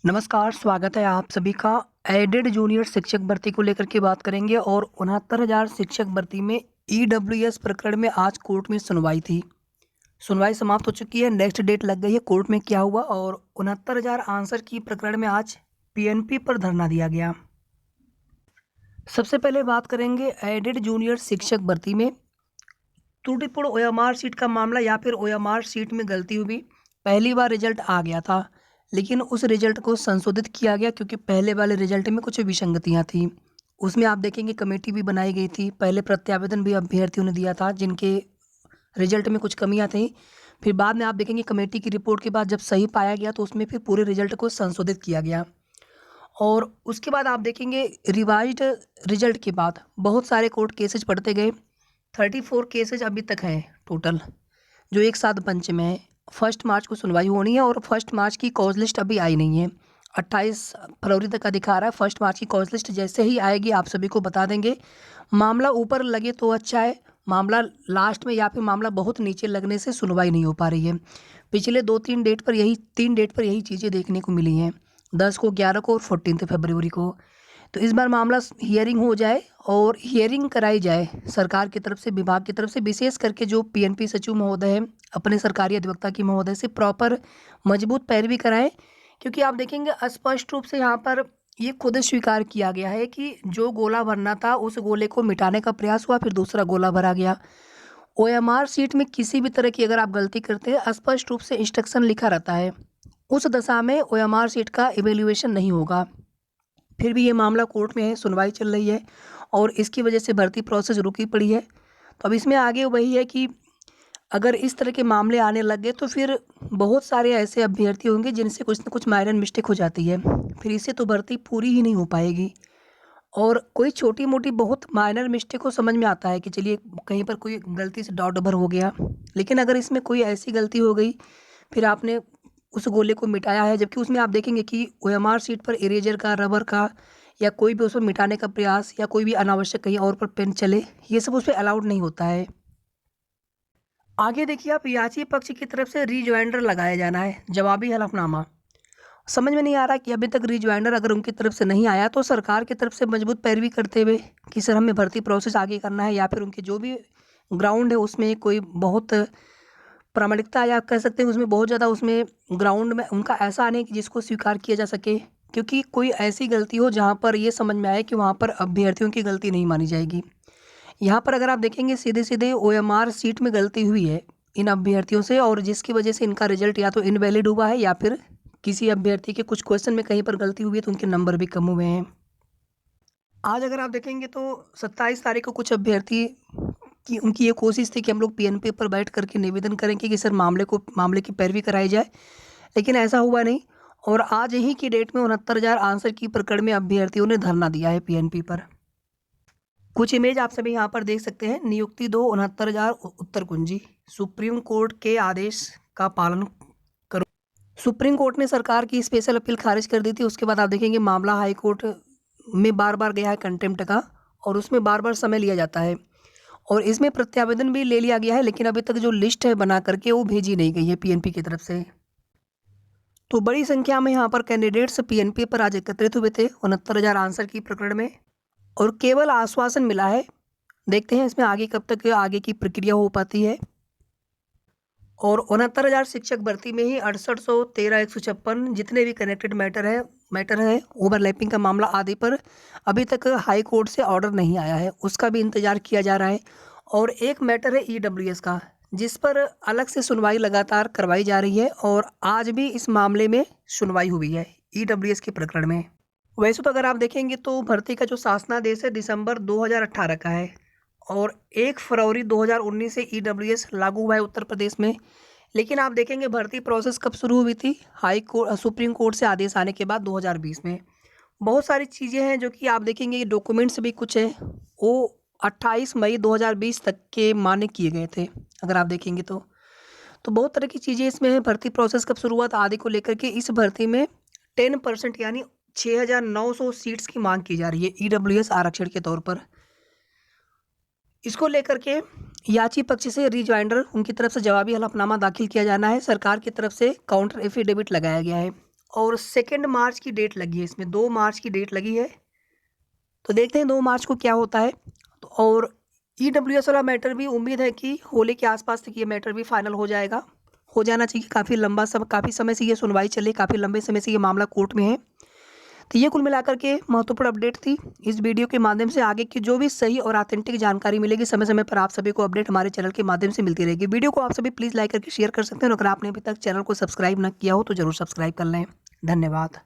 नमस्कार, स्वागत है आप सभी का। एडेड जूनियर शिक्षक भर्ती को लेकर के बात करेंगे और 69,000 शिक्षक भर्ती में ईडब्ल्यूएस प्रकरण में आज कोर्ट में सुनवाई थी। सुनवाई समाप्त हो चुकी है, नेक्स्ट डेट लग गई है। कोर्ट में क्या हुआ और 69,000 आंसर की प्रकरण में आज पीएनपी पर धरना दिया गया। सबसे पहले बात करेंगे एडेड जूनियर शिक्षक भर्ती में त्रुटिपूर्ण ओएमआर सीट का मामला या फिर ओएमआर सीट में गलती हुई। पहली बार रिजल्ट आ गया था, लेकिन उस रिजल्ट को संशोधित किया गया क्योंकि पहले वाले रिजल्ट में कुछ विसंगतियां थी। उसमें आप देखेंगे कमेटी भी बनाई गई थी, पहले प्रत्यावेदन भी अभ्यर्थियों ने दिया था जिनके रिजल्ट में कुछ कमियां थी। फिर बाद में आप देखेंगे कमेटी की रिपोर्ट के बाद जब सही पाया गया तो उसमें फिर पूरे रिजल्ट को संशोधित किया गया। और उसके बाद आप देखेंगे रिवाइज्ड रिजल्ट के बाद बहुत सारे कोर्ट केसेज पढ़ते गए। 34 केसेज अभी तक हैं टोटल, जो एक साथ पंच में है। 1 मार्च को सुनवाई होनी है और 1 मार्च की कॉज लिस्ट अभी आई नहीं है। 28 फरवरी तक का दिखा रहा है। 1 मार्च की कॉज लिस्ट जैसे ही आएगी आप सभी को बता देंगे। मामला ऊपर लगे तो अच्छा है, मामला लास्ट में या फिर मामला बहुत नीचे लगने से सुनवाई नहीं हो पा रही है। पिछले 2-3 डेट पर यही 3 डेट पर यही चीज़ें देखने को मिली हैं, 10 को, 11 को और 14 फरवरी को। तो इस बार मामला हियरिंग हो जाए और हियरिंग कराई जाए सरकार की तरफ से, विभाग की तरफ से, विशेष करके जो पीएनपी सचिव महोदय हैं अपने सरकारी अधिवक्ता की महोदय से प्रॉपर मजबूत पैरवी कराएं। क्योंकि आप देखेंगे स्पष्ट रूप से यहाँ पर ये खुद स्वीकार किया गया है कि जो गोला भरना था उस गोले को मिटाने का प्रयास हुआ, फिर दूसरा गोला भरा गया। ओएमआर सीट में किसी भी तरह की अगर आप गलती करते हैं, स्पष्ट रूप से इंस्ट्रक्शन लिखा रहता है, उस दशा में ओएमआर सीट का इवेल्युएशन नहीं होगा। फिर भी ये मामला कोर्ट में है, सुनवाई चल रही है और इसकी वजह से भर्ती प्रोसेस रुकी पड़ी है। तो अब इसमें आगे वही है कि अगर इस तरह के मामले आने लग गए तो फिर बहुत सारे ऐसे अभ्यर्थी होंगे जिनसे कुछ न कुछ माइनर मिस्टेक हो जाती है, फिर इससे तो भर्ती पूरी ही नहीं हो पाएगी। और कोई छोटी मोटी बहुत माइनर मिस्टेक को समझ में आता है कि चलिए कहीं पर कोई गलती से डॉट भर हो गया, लेकिन अगर इसमें कोई ऐसी गलती हो गई फिर आपने उस गोले को मिटाया है, जबकि उसमें आप देखेंगे कि ओएमआर सीट पर इरेजर का, रबर का या कोई भी उसको मिटाने का प्रयास या कोई भी अनावश्यक कहीं और पर पेन चले, ये सब उस पर अलाउड नहीं होता है। आगे देखिए आप, याची पक्ष की तरफ से रिजॉइंडर लगाया जाना है, जवाबी हलफनामा। समझ में नहीं आ रहा कि अभी तक रिजॉइंडर अगर उनकी तरफ से नहीं आया तो सरकार की तरफ से मजबूत पैरवी करते हुए कि सर हमें भर्ती प्रोसेस आगे करना है, या फिर उनके जो भी ग्राउंड है उसमें कोई बहुत प्रामाणिकता या आप कह सकते हैं उसमें बहुत ज़्यादा उसमें ग्राउंड में उनका ऐसा नहीं कि जिसको स्वीकार किया जा सके, क्योंकि कोई ऐसी गलती हो जहाँ पर ये समझ में आए कि वहाँ पर अभ्यर्थियों की गलती नहीं मानी जाएगी। यहाँ पर अगर आप देखेंगे सीधे सीधे ओएमआर सीट में गलती हुई है इन अभ्यर्थियों से, और जिसकी वजह से इनका रिजल्ट या तो इनवैलिड हुआ है या फिर किसी अभ्यर्थी के कुछ क्वेश्चन में कहीं पर गलती हुई है तो उनके नंबर भी कम हुए हैं। आज अगर आप देखेंगे तो 27 तारीख को कुछ अभ्यर्थी कि उनकी ये कोशिश थी कि हम लोग पीएनपी पर बैठ करके निवेदन करेंगे कि सर मामले की पैरवी कराई जाए, लेकिन ऐसा हुआ नहीं। और आज ही की डेट में 69,000 आंसर की प्रकरण में अभ्यर्थियों ने धरना दिया है पीएनपी पर। कुछ इमेज आप सभी यहाँ पर देख सकते हैं। नियुक्ति 2 69,000 उत्तर कुंजी, सुप्रीम कोर्ट के आदेश का पालन करो। सुप्रीम कोर्ट ने सरकार की स्पेशल अपील खारिज कर दी थी। उसके बाद आप देखेंगे मामला हाई कोर्ट में बार बार गया है कंटेम्प्ट का, और उसमें बार बार समय लिया जाता है और इसमें प्रत्यावेदन भी ले लिया गया है, लेकिन अभी तक जो लिस्ट है बना करके वो भेजी नहीं गई है पीएनपी की तरफ से। तो बड़ी संख्या में यहाँ पर कैंडिडेट्स पीएनपी पर आज एकत्रित हुए थे 69,000 आंसर की प्रकरण में, और केवल आश्वासन मिला है। देखते हैं इसमें आगे कब तक आगे की प्रक्रिया हो पाती है। और 69,000 शिक्षक भर्ती में ही 6813 जितने भी कनेक्टेड मैटर है ओवरलैपिंग का मामला आदि पर अभी तक हाई कोर्ट से ऑर्डर नहीं आया है, उसका भी इंतजार किया जा रहा है। और एक मैटर है ईडब्ल्यूएस का, जिस पर अलग से सुनवाई लगातार करवाई जा रही है, और आज भी इस मामले में सुनवाई हुई है ईडब्ल्यूएस के प्रकरण में। वैसे तो अगर आप देखेंगे तो भर्ती का जो शासनादेश है दिसंबर 2018 का है, और 1 फरवरी 2019 से ईडब्ल्यूएस लागू हुआ है उत्तर प्रदेश में। लेकिन आप देखेंगे भर्ती प्रोसेस कब शुरू हुई थी, सुप्रीम कोर्ट से आदेश आने के बाद 2020 में। बहुत सारी चीज़ें हैं जो कि आप देखेंगे ये डॉक्यूमेंट्स भी कुछ है वो 28 मई 2020 तक के मान्य किए गए थे अगर आप देखेंगे तो बहुत तरह की चीज़ें इसमें है। भर्ती प्रोसेस कब शुरू हुआ था आदि को लेकर के इस भर्ती में 10% यानी 6,900 सीट्स की मांग की जा रही है ईडब्ल्यूएस आरक्षण के तौर पर। इसको लेकर के याची पक्ष से रिजॉइंडर उनकी तरफ से जवाबी हलफनामा दाखिल किया जाना है। सरकार की तरफ से काउंटर एफिडेविट लगाया गया है और 2 मार्च की डेट लगी है इसमें, 2 मार्च की डेट लगी है। तो देखते हैं 2 मार्च को क्या होता है। तो और ईडब्ल्यूएस वाला मैटर भी उम्मीद है कि होली के आसपास तक ये मैटर भी फाइनल हो जाएगा, हो जाना चाहिए। काफ़ी समय से ये सुनवाई चली, काफ़ी लंबे समय से ये मामला कोर्ट में है। तो ये कुल मिलाकर के महत्वपूर्ण अपडेट थी। इस वीडियो के माध्यम से आगे की जो भी सही और ऑथेंटिक जानकारी मिलेगी समय समय पर आप सभी को अपडेट हमारे चैनल के माध्यम से मिलती रहेगी। वीडियो को आप सभी प्लीज़ लाइक करके शेयर कर सकते हैं और अगर आपने अभी तक चैनल को सब्सक्राइब ना किया हो तो ज़रूर सब्सक्राइब कर लें। धन्यवाद।